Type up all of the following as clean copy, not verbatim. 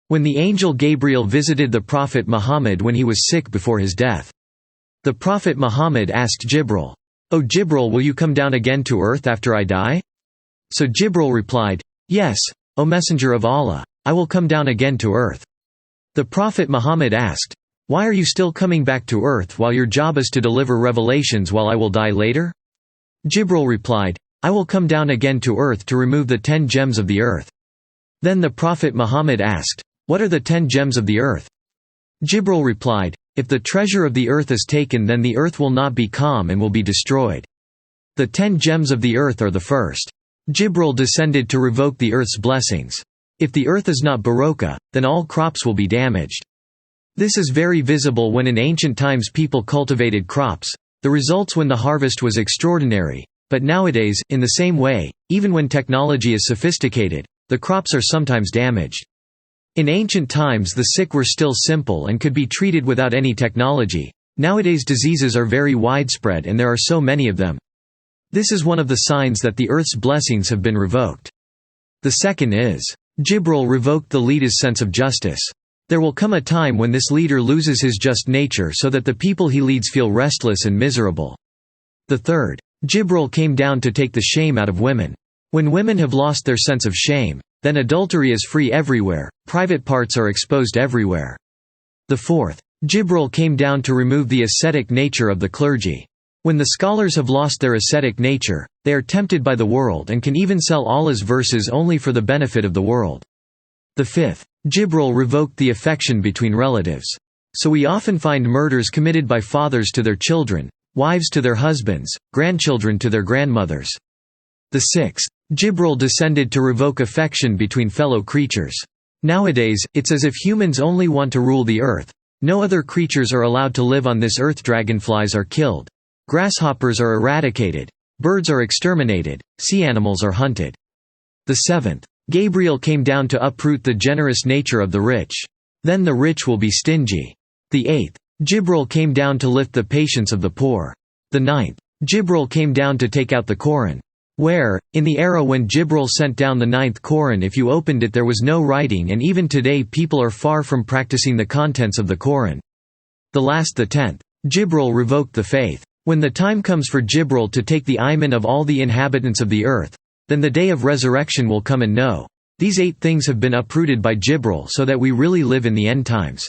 when the angel Gabriel visited the Prophet Muhammad when he was sick before his death. The Prophet Muhammad asked Jibril, "O Jibril, will you come down again to earth after I die?" So Jibril replied, "Yes, O Messenger of Allah, I will come down again to earth." The Prophet Muhammad asked, "Why are you still coming back to earth while your job is to deliver revelations while I will die later?" Jibril replied, "I will come down again to earth to remove the 10 gems of the earth." Then the Prophet Muhammad asked, "What are the 10 gems of the earth?" Jibril replied, "If the treasure of the earth is taken, then the earth will not be calm and will be destroyed. The 10 gems of the earth are the first. Jibril descended to revoke the earth's blessings. If the earth is not Barokah, then all crops will be damaged. This is very visible when in ancient times people cultivated crops. The results when the harvest was extraordinary. But nowadays, in the same way, even when technology is sophisticated, the crops are sometimes damaged. In ancient times the sick were still simple and could be treated without any technology. Nowadays diseases are very widespread and there are so many of them. This is one of the signs that the earth's blessings have been revoked. The second is, Jibril revoked the leader's sense of justice. There will come a time when this leader loses his just nature so that the people he leads feel restless and miserable. The third, Jibril came down to take the shame out of women. When women have lost their sense of shame, then adultery is free everywhere, private parts are exposed everywhere. The fourth, Jibril came down to remove the ascetic nature of the clergy. When the scholars have lost their ascetic nature, they are tempted by the world and can even sell Allah's verses only for the benefit of the world. The fifth, Jibril revoked the affection between relatives. So we often find murders committed by fathers to their children, wives to their husbands, grandchildren to their grandmothers. The sixth, Jibril descended to revoke affection between fellow creatures. Nowadays, it's as if humans only want to rule the earth. No other creatures are allowed to live on this earth. Dragonflies are killed. Grasshoppers are eradicated. Birds are exterminated. Sea animals are hunted. The seventh, Gabriel came down to uproot the generous nature of the rich. Then the rich will be stingy. The eighth, Jibril came down to lift the patience of the poor. The ninth, Jibril came down to take out the Koran. Where, in the era when Jibril sent down the ninth Koran, if you opened it there was no writing, and even today people are far from practicing the contents of the Koran. The last, the 10th, Jibril revoked the faith. When the time comes for Jibril to take the Iman of all the inhabitants of the earth, then the day of resurrection will come, and no, these 8 things have been uprooted by Jibril so that we really live in the end times.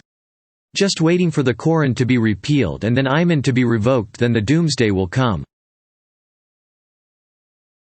Just waiting for the Koran to be repealed and then Iman to be revoked, then the Doomsday will come.